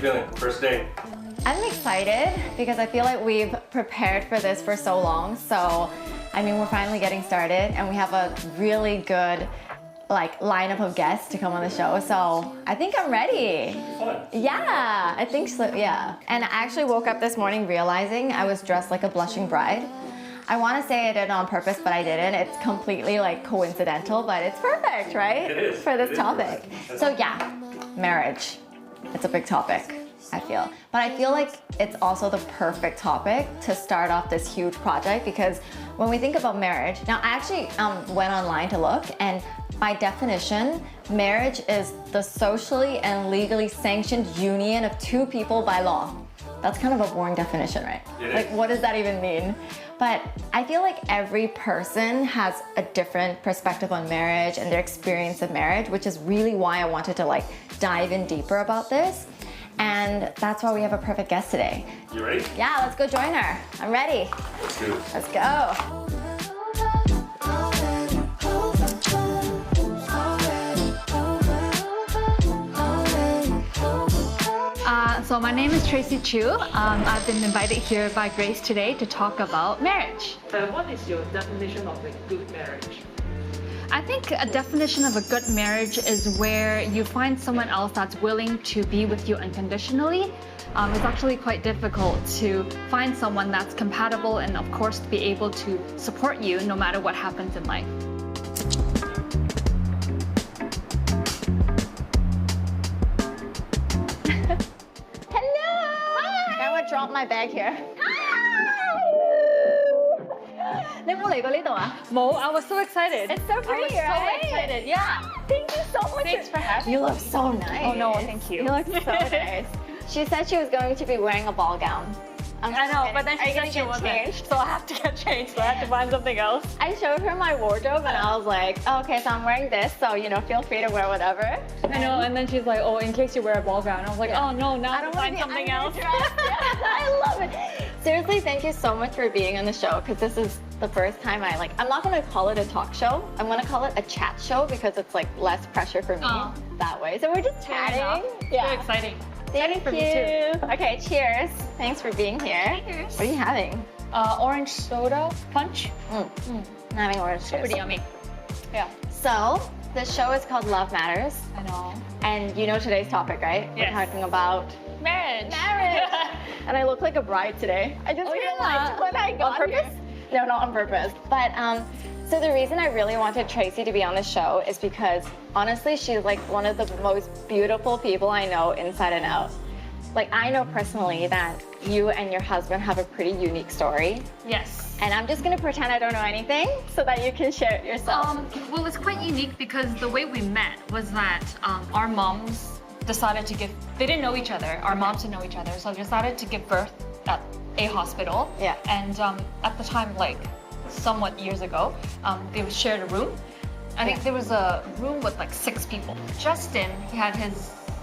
feeling? First day? I'm excited because I feel like we've prepared for this for so long. So, I mean, we're finally getting started and we have a really good lineup of guests to come on the show. So I think I'm ready. Fun. Yeah, I think so, yeah. And I actually woke up this morning realizing I was dressed like a blushing bride. I want to say I did it on purpose, but I didn't. It's completely coincidental, but it's perfect, right? It is. For this It is topic. perfect. So yeah, marriage. It's a big topic, I feel. But I feel like it's also the perfect topic to start off this huge project because when we think about marriage, now I actually went online to look, and by definition, marriage is the socially and legally sanctioned union of two people by law. That's kind of a boring definition, right? It is. What does that even mean? But I feel like every person has a different perspective on marriage and their experience of marriage, which is really why I wanted to dive in deeper about this. And that's why we have a perfect guest today. You ready? Yeah, let's go join her. I'm ready. Let's do it. Let's go. So my name is Tracy Chu. I've been invited here by Grace today to talk about marriage. What is your definition of a good marriage? I think a definition of a good marriage is where you find someone else that's willing to be with you unconditionally. It's actually quite difficult to find someone that's compatible and of course to be able to support you no matter what happens in life. Drop my bag here. Mo, I was so excited. It's so pretty, I was right? so excited, yeah. Thank you so much. Thanks for having me. You look so nice. Oh no, thank you. You look so nice. She said she was going to be wearing a ball gown. I know, but then she said she wasn't. Changed? So I have to get changed, so I have to find something else. I showed her my wardrobe and I was like, oh, okay, so I'm wearing this, so feel free to wear whatever. I know, and then she's like, oh, in case you wear a ball gown. I was like, oh no, now I don't find something else. I love it. Seriously, thank you so much for being on the show because this is the first time I'm not gonna call it a talk show. I'm gonna call it a chat show because it's less pressure for me that way. So we're just chatting. Yeah. Very exciting. Thank for you. me too. Okay, cheers. Thanks for being here. Cheers. What are you having? Orange soda punch. I'm having orange juice. Pretty yummy. Yeah. So, the show is called Love Matters. I know. And you know today's topic, right? Yes. We're talking about Marriage. And I look like a bride today. I just realized when I got On purpose? Here. No, not on purpose. But so the reason I really wanted Tracy to be on the show is because honestly, she's one of the most beautiful people I know inside and out. I know personally that you and your husband have a pretty unique story. Yes. And I'm just gonna pretend I don't know anything so that you can share it yourself. Well, it's quite unique because the way we met was that our moms decided to they didn't know each other. Our moms didn't know each other, so they decided to give birth at a hospital. Yeah. And at the time, somewhat years ago, they shared a room. I think there was a room with 6 people. Justin,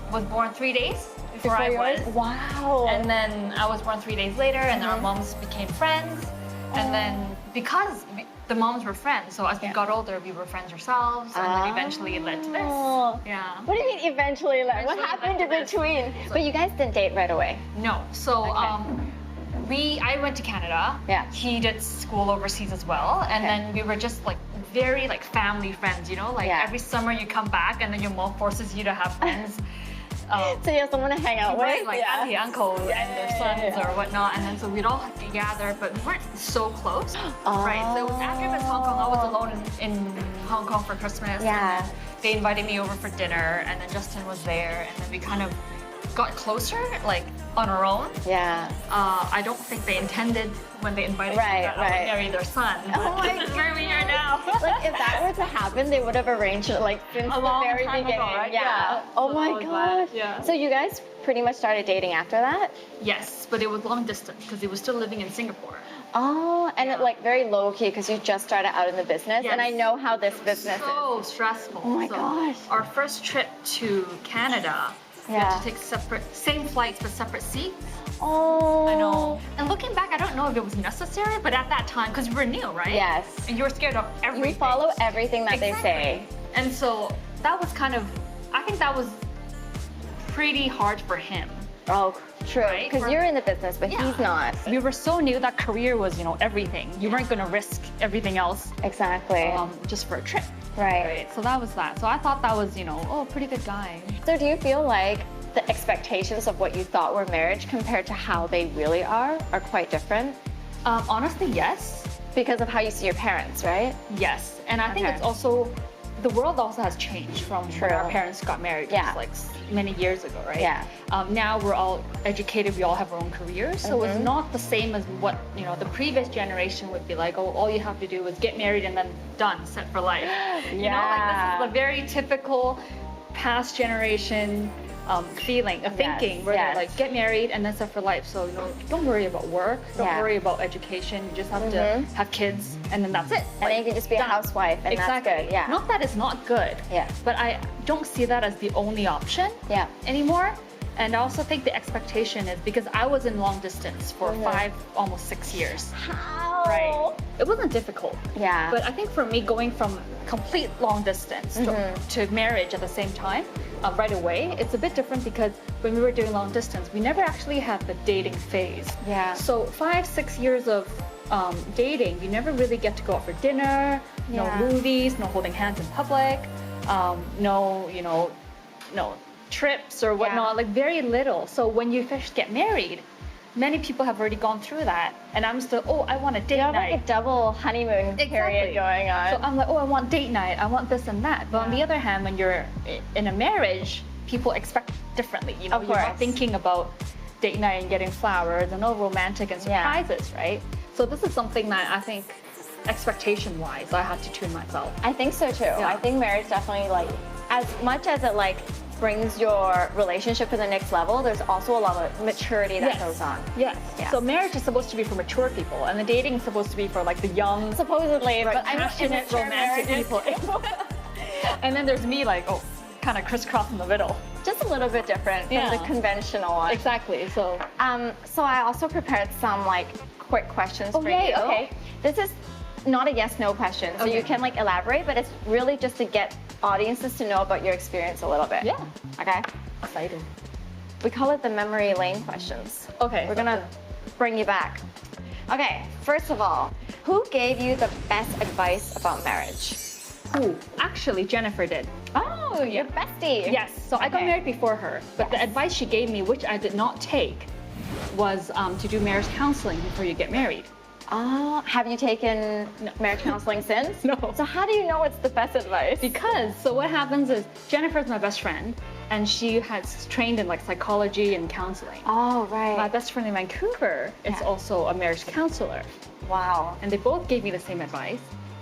was born 3 days before I was. Wow. And then I was born 3 days later, and our moms became friends. And then because the moms were friends, so as we got older, we were friends ourselves, and then eventually it led to this. Yeah. What do you mean eventually? What happened in between? But you guys didn't date right away. No. So I went to Canada. Yeah. He did school overseas as well, and then we were just very family friends. Every summer you come back, and then your mom forces you to have friends. So you have someone to hang out with? Auntie, uncles, and their sons or whatnot, and then so we'd all gather, but we weren't so close, right? So after Miss Hong Kong, I was alone in Hong Kong for Christmas. Yeah. And they invited me over for dinner, and then Justin was there, and then we kind of got closer, on our own. Yeah. I don't think they intended when they invited me that I would marry their son. Oh my This is where we are now. If that were to happen, they would have arranged it since A long the very time beginning. ago, right? Yeah. Yeah. Oh So my I was glad. gosh. Yeah. So you guys pretty much started dating after that? Yes, but it was long distance because he was still living in Singapore. Oh, and it very low key because you just started out in the business, and I know how this business is. So stressful. Oh my gosh. Our first trip to Canada, we had to take same flights but separate seats. Oh. I know. And looking back, I don't know if it was necessary, but at that time, because you were new, right? Yes. And you were scared of everything. You follow everything that they say. And so that was I think that was pretty hard for him. Oh, true. Right? Because you're in the business, but he's not. We were so new that career was, everything. You weren't going to risk everything else Exactly. just for a trip. Right. So that was that. So I thought that was, pretty good guy. So do you feel like the expectations of what you thought were marriage compared to how they really are quite different? Honestly, yes. Because of how you see your parents, right? Yes. And I think Okay. it's also, the world also has changed from when our parents got married just like many years ago, right? Yeah. Now we're all educated, we all have our own careers, so it's not the same as what, the previous generation would be like, oh, all you have to do is get married and then done, set for life. This is the very typical past generation feeling, thinking, where they're like, get married and then set for life. So, don't worry about work, don't worry about education, you just have to have kids and then that's it. And then you can just be a housewife and that's good. Yeah. Not that it's not good, but I don't see that as the only option anymore. And I also think the expectation is because I was in long distance for 5, almost 6 years. How? Right. It wasn't difficult. Yeah. But I think for me, going from complete long distance to marriage at the same time, right away, it's a bit different because when we were doing long distance, we never actually had the dating phase. Yeah. So 5, 6 years of dating, you never really get to go out for dinner, no movies, no holding hands in public, no trips or whatnot, like very little. So when you first get married, many people have already gone through that, and I'm still, I want a date night. Like a double honeymoon period going on. So I'm like, I want date night, I want this and that. But on the other hand, when you're in a marriage, people expect differently. You're not thinking about date night and getting flowers and romantic and surprises, right? So this is something that I think expectation-wise, I had to tune myself. I think so too. Yeah. I think marriage definitely as much as it brings your relationship to the next level, there's also a lot of maturity that goes on. Yes. So marriage is supposed to be for mature people, and the dating is supposed to be for the young, supposedly, but passionate, romantic people. And then there's me kind of crisscross in the middle. Just a little bit different from the conventional one. Exactly. So so I also prepared some quick questions for you. Oh. Okay. This is not a yes/no question, so you can elaborate, but it's really just to get audiences to know about your experience a little bit. Yeah. Okay. Excited. We call it the memory lane questions. Okay. We're gonna bring you back. Okay. First of all, who gave you the best advice about marriage? Who? Actually, Jennifer did. Oh, your bestie. Yes. So I got married before her, but the advice she gave me, which I did not take, was to do marriage counseling before you get married. Have you taken marriage counseling since? No. So how do you know it's the best advice? Because, so what happens is, Jennifer's my best friend, and she has trained in psychology and counseling. Oh, right. My best friend in Vancouver is also a marriage counselor. Wow. And they both gave me the same advice.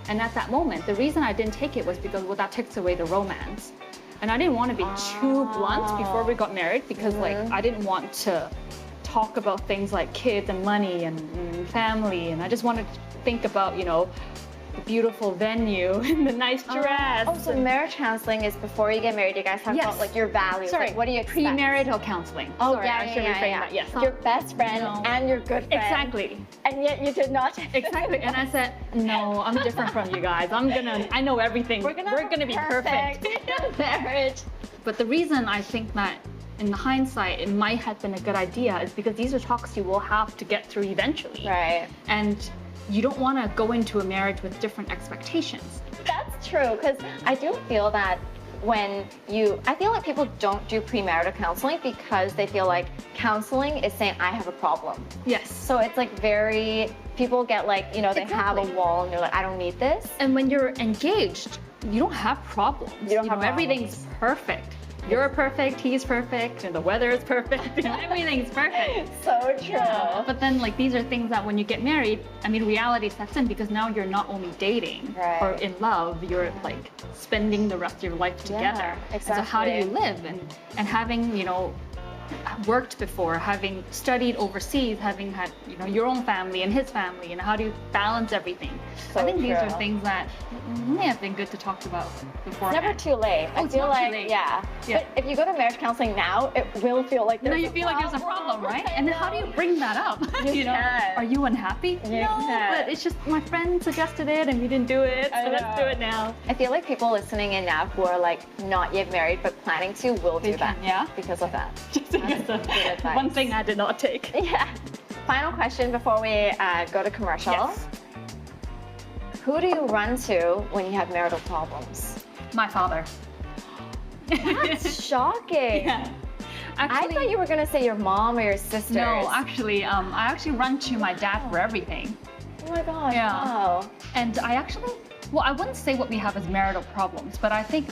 And at that moment, the reason I didn't take it was because, that takes away the romance. And I didn't want to be too blunt before we got married because, I didn't want to talk about things like kids and money and family, and I just wanted to think about, the beautiful venue and the nice dress. So marriage counseling is before you get married, you guys have about your values. Sorry, what do you expect? Premarital counseling. Oh, sorry, I should reframe that. Yes. Your best friend and your good friend. Exactly. And yet you did not. Exactly. And I said, no, I'm different from you guys. I know everything. We're gonna be perfect. Marriage. But the reason I think that in hindsight, it might have been a good idea is because these are talks you will have to get through eventually. Right. And you don't want to go into a marriage with different expectations. That's true, because I do feel that I feel like people don't do premarital counseling because they feel like counseling is saying, I have a problem. Yes. So it's people get they have a wall and they're like, I don't need this. And when you're engaged, you don't have problems. You don't have everything's perfect. You're perfect, he's perfect, and the weather is perfect, and everything's perfect. So true. Yeah. But then these are things that when you get married, reality sets in because now you're not only dating or in love, you're spending the rest of your life together. Yeah, exactly. And so how do you live? And having, worked before, having studied overseas, having had, your own family and his family, and how do you balance everything? So I think these are true. things that may have been good to talk about before. It's never too late. I feel not too late. Yeah. But if you go to marriage counseling now, it will feel like there's you feel like there's a problem, right? And then how do you bring that up? can. Are you unhappy? You no, can. but it's just my friend suggested it and we didn't do it, so let's do it now. I feel like people listening in now who are not yet married but planning to will do that. Yeah. Because of that. That's good advice. one thing I did not take. Yeah. Final question before we go to commercial. Yes. Who do you run to when you have marital problems? My father. That's shocking. Yeah. I thought you were gonna say your mom or your sisters. No, actually, I actually run to my dad for everything. Oh my gosh. Yeah. Wow. And I actually, well, I wouldn't say what we have as marital problems, but I think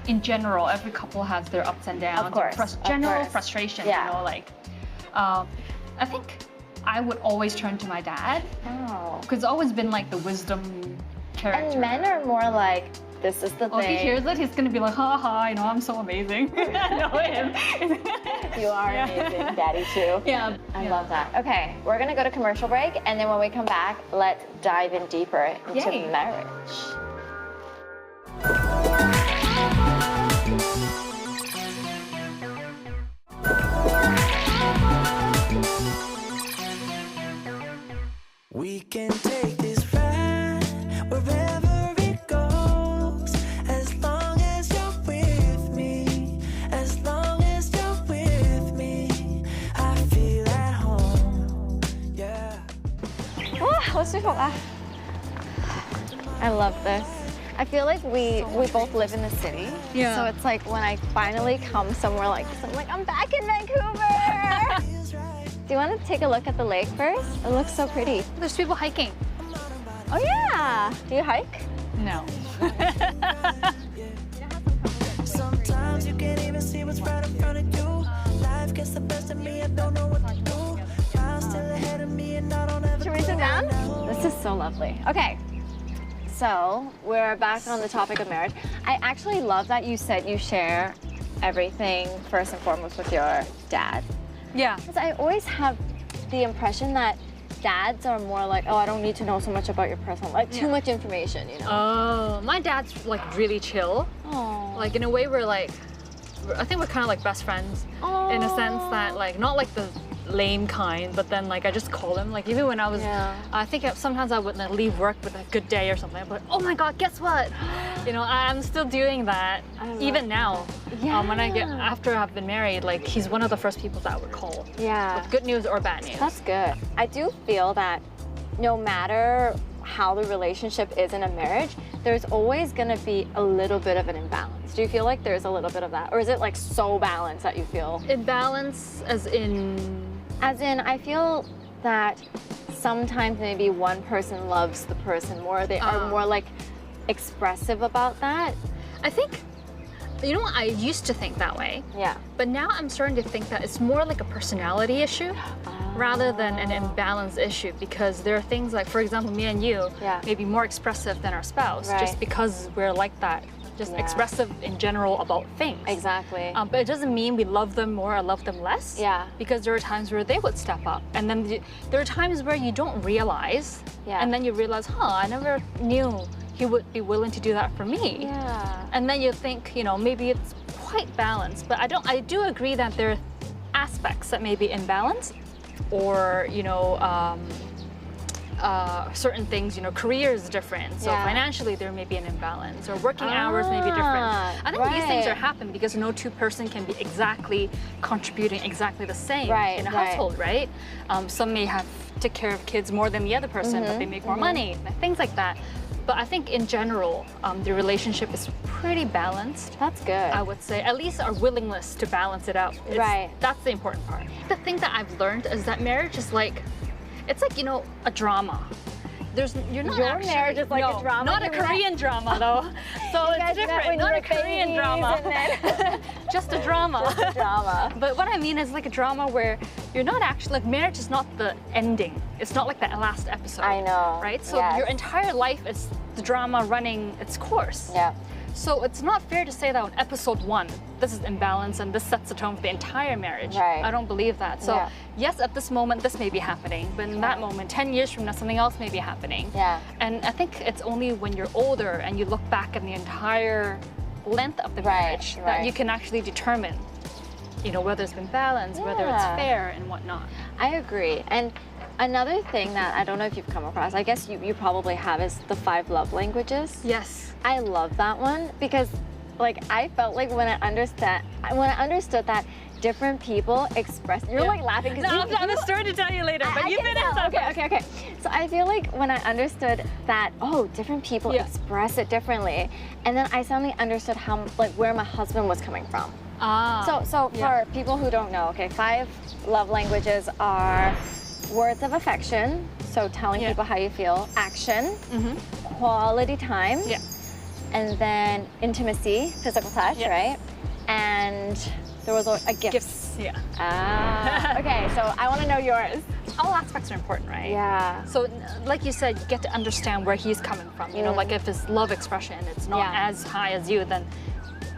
in general, every couple has their ups and downs. Of course. General frustration, Yeah. you know, like, I think I would always turn to my dad. Oh. Because it's always been like the wisdom character. And men are more like, this is the Oh, if he thing. hears it, he's gonna be like, ha ha, you know, I'm so amazing. I know him. You are amazing, daddy too. Yeah. I love that. Okay, we're gonna go to commercial break, and then when we come back, let's dive in deeper into Yay. marriage. We can take this ride wherever it goes, as long as you're with me, as long as you're with me, I feel at home, yeah. 哇，好舒服啊！ I love this. I feel like we both live in the city. Yeah. So it's like when I finally come somewhere like this, I'm like, I'm back in Vancouver. Do you want to take a look at the lake first? It looks so pretty. There's people hiking. Oh yeah. Do you hike? No. Sometimes you can't even see what's right in front of you. Life gets the best of me, I don't know what to do. Miles still ahead of me and I don't ever Should we sit down? This is so lovely. Okay. So we're back on the topic of marriage. I actually love that you said you share everything first and foremost with your dad. Yeah. Because I always have the impression that dads are more like, oh, I don't need to know so much about your personal life, too much information, you know? Oh, my dad's like really chill. Oh. Like in a way we're like, I think we're kind of like best friends in a sense that like, not like the lame kind, but then like I just call him, like even when I was, I think sometimes I would like, leave work with a good day or something, but oh my God, guess what? You know, I'm still doing that even now. When I get, after I've been married, like he's one of the first people that I would call. Yeah. With good news or bad news. That's good. I do feel that no matter how the relationship is in a marriage, there's always gonna be a little bit of an imbalance. Do you feel like there's a little bit of that? Or is it like so balanced that you feel? Imbalance as in? As in, I feel that sometimes maybe one person loves the person more. They are more like expressive about that. I think, you know what, I used to think that way. Yeah. But now I'm starting to think that it's more like a personality issue rather than an imbalance issue, because there are things like, for example, me and you may be more expressive than our spouse just because we're like that. Just expressive in general about things. Exactly. But it doesn't mean we love them more or love them less. Yeah. Because there are times where they would step up, and then there are times where you don't realize, and then you realize, I never knew he would be willing to do that for me. Yeah. And then you think, you know, maybe it's quite balanced, but I do agree that there are aspects that may be imbalanced, or you know. Certain things, you know, career is different, so financially there may be an imbalance, or working hours may be different. I think these things are happening because no two person can be exactly contributing exactly the same in a household, right? Some may have to take care of kids more than the other person, but they make more money, things like that. But I think in general, the relationship is pretty balanced. That's good. I would say, at least our willingness to balance it out. That's the important part. The thing that I've learned is that marriage is like, it's like, you know, a drama. You're not Your actually, marriage is like a drama? Not a Korean drama though. So it's different. Not a Korean drama. Just a drama. Just a drama. But what I mean is like a drama where you're not actually, like marriage is not the ending. It's not like that last episode. I know. Right? So your entire life is the drama running its course. Yeah. So it's not fair to say that on episode 1, this is imbalance and this sets the tone for the entire marriage. Right. I don't believe that. So yes, at this moment, this may be happening, but in that moment, 10 years from now, something else may be happening. Yeah. And I think it's only when you're older and you look back at the entire length of the marriage that you can actually determine, you know, whether it's been balanced, whether it's fair and whatnot. I agree. And another thing that I don't know if you've come across, I guess you probably have, is the 5 love languages. Yes. I love that one because like I felt like when I understood that different people express. You're like laughing because No, I'm a story to tell you later, but you finish that. Okay. So I feel like when I understood that, oh, different people express it differently, and then I suddenly understood how, like, where my husband was coming from. So for people who don't know, okay, 5 love languages are words of affection, so telling people how you feel, action, quality time, and then intimacy, physical touch, right? And there was a gift. Gifts, Okay, so I want to know yours. All aspects are important, right? Yeah. So, like you said, you get to understand where he's coming from. You know, like if his love expression it's not as high as you, then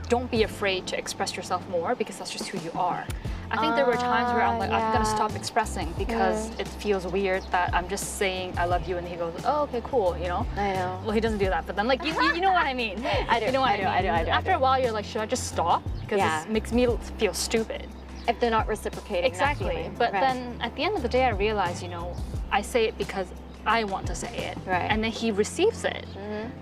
don't be afraid to express yourself more because that's just who you are. I think there were times where I'm like, I'm gonna stop expressing because it feels weird that I'm just saying I love you and he goes, oh, okay, cool, you know? I know. Well, he doesn't do that, but then like, you know what I mean? I do. You know what I do. After a while, you're like, should I just stop? Because this makes me feel stupid. If they're not reciprocating. Exactly. That feeling. But then at the end of the day, I realize, you know, I say it because I want to say it. Right. And then he receives it,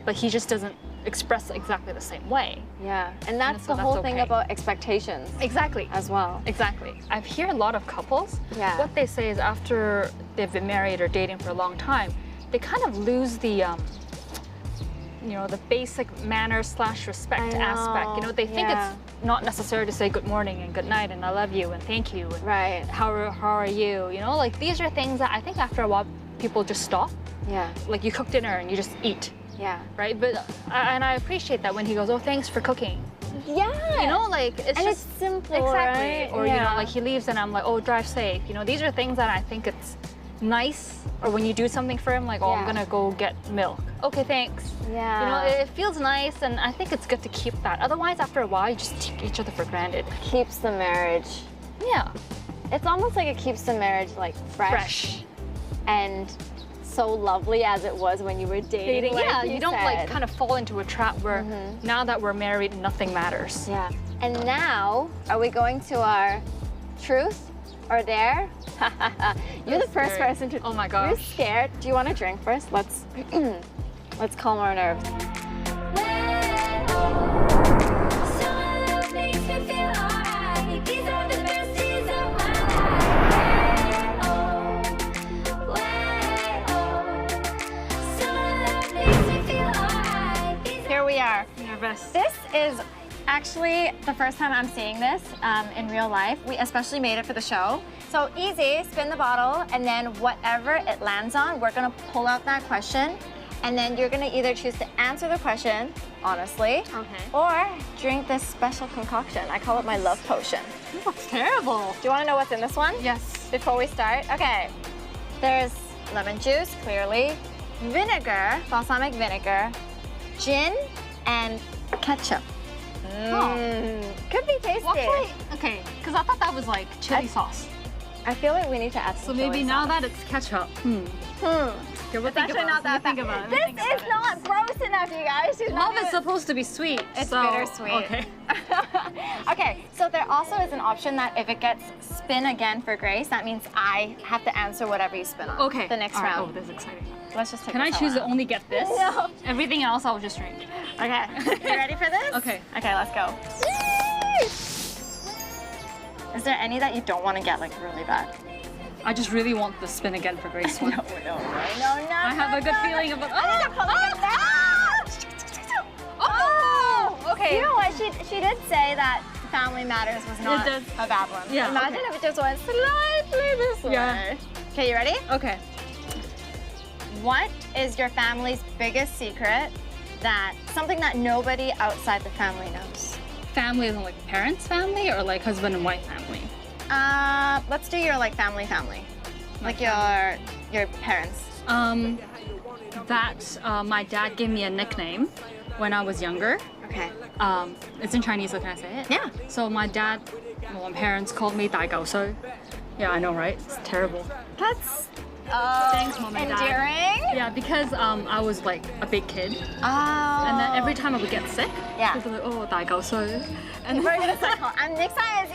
but he just doesn't express it exactly the same way. Yeah. And that's the whole thing about expectations. Exactly. As well. Exactly. I hear a lot of couples, what they say is after they've been married or dating for a long time, they kind of lose the, you know, the basic manners / respect aspect. You know, they think it's not necessary to say good morning and good night and I love you and thank you and how are you? You know, like these are things that I think after a while people just stop. Yeah. Like you cook dinner and you just eat. Yeah. Right? But and I appreciate that when he goes, oh, thanks for cooking. Yeah. You know, like it's and just it's simple, exactly. right? Or you know, like he leaves and I'm like, oh, drive safe. You know, these are things that I think it's nice. Or when you do something for him, like, oh, I'm gonna go get milk. Okay, thanks. Yeah. You know, it feels nice, and I think it's good to keep that. Otherwise, after a while, you just take each other for granted. Keeps the marriage. Yeah. It's almost like it keeps the marriage like fresh. And so lovely as it was when you were dating. Like yeah, you don't like kind of fall into a trap where now that we're married, nothing matters. Yeah. And now, are we going to our truth or dare? You're the first person to. Oh my gosh. You're scared. Do you want a drink first? Let's let's calm our nerves. Here we are. Nervous. This is actually the first time I'm seeing this in real life. We especially made it for the show. So easy, spin the bottle, and then whatever it lands on, we're gonna pull out that question, and then you're gonna either choose to answer the question, honestly, or drink this special concoction. I call it my love potion. This looks terrible. Do you wanna know what's in this one? Yes. Before we start? Okay. There's lemon juice, clearly, vinegar, balsamic vinegar, gin, and ketchup. Could be tasty. Well, okay, because I thought that was like chili sauce. I feel like we need to add some So maybe chili now sauce. that it's ketchup. Okay, we'll It's actually not that bad. This is not gross enough, you guys. Love is supposed to be sweet. It's so, bittersweet. Okay. Okay, so there also is an option that if it gets spin again for Grace, that means I have to answer whatever you spin on. Okay. The next All right. round. Oh, this is exciting. Let's just take Can I this choose out. to only get this? No. Everything else I'll just drink. Okay. You ready for this? Okay. Okay, let's go. Is there any that you don't want to get like really bad? I just really want the spin again for Grace one. No. I have a good feeling about. Okay. You know what? She did say that Family Matters was not does. a bad one. Yeah, Imagine if it just went slightly this way. Yeah. Okay, you ready? Okay. What is your family's biggest secret that something that nobody outside the family knows? Family isn't like parents' family or like husband and wife family? Let's do your like family. Like your parents. My dad gave me a nickname when I was younger. Okay. It's in Chinese, so can I say it? Yeah. So my parents called me 大狗衰. Yeah, I know, right? It's terrible. That's Thanks, Mom and Dad. endearing. Yeah, because I was like a big kid, Oh. and then every time I would get sick, Yeah. people were like, oh, 大狗衰. And We're gonna say, I'm Nick Science,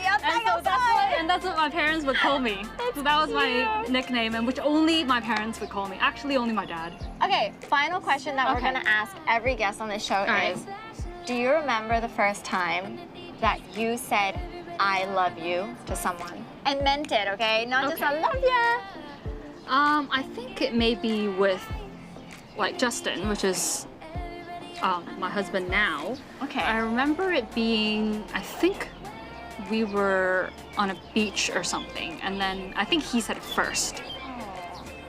that's what my parents would call me. So that was my nickname, and which only my parents would call me. Actually, only my dad. Okay, final question that we're Okay. gonna ask every guest on this show right. is, do you remember the first time that you said I love you to someone and meant it, okay? Not just I love ya. I think it may be with like Justin, which is my husband now. Okay. I remember it being, I think we were on a beach or something, and then I think he said it first.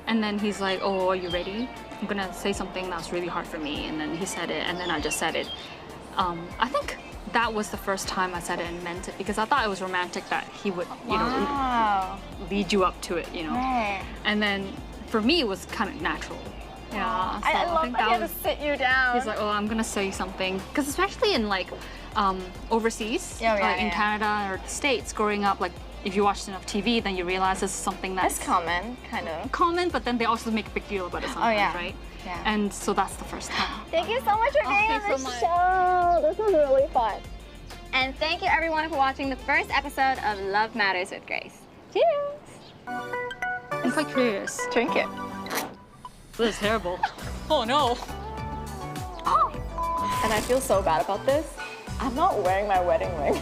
And then he's like, oh, are you ready? I'm gonna say something that's really hard for me. And then he said it, and then I just said it. I think that was the first time I said it and meant it, because I thought it was romantic that he would, you know, lead you up to it, you know. Right. And then for me, it was kind of natural. Yeah, I love think that he had was, to sit you down. he's like, oh, I'm gonna say something. Because especially in like overseas, in Canada or the States, growing up, like if you watch enough TV, then you realize this is something that's It's common, kind of. common, but then they also make a big deal about it sometimes, right? Yeah. And so that's the first time. Thank you so much for being on thanks the so much. show. This was really fun. And thank you everyone for watching the first episode of Love Matters with Grace. Cheers. I'm quite curious. Drink it. This is terrible. Oh no. And I feel so bad about this. I'm not wearing my wedding ring.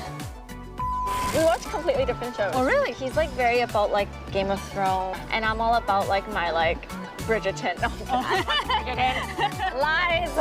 We watch completely different shows. Oh, really? He's like very about like Game of Thrones, and I'm all about like my like Bridgerton. No, I'm kidding. Lies.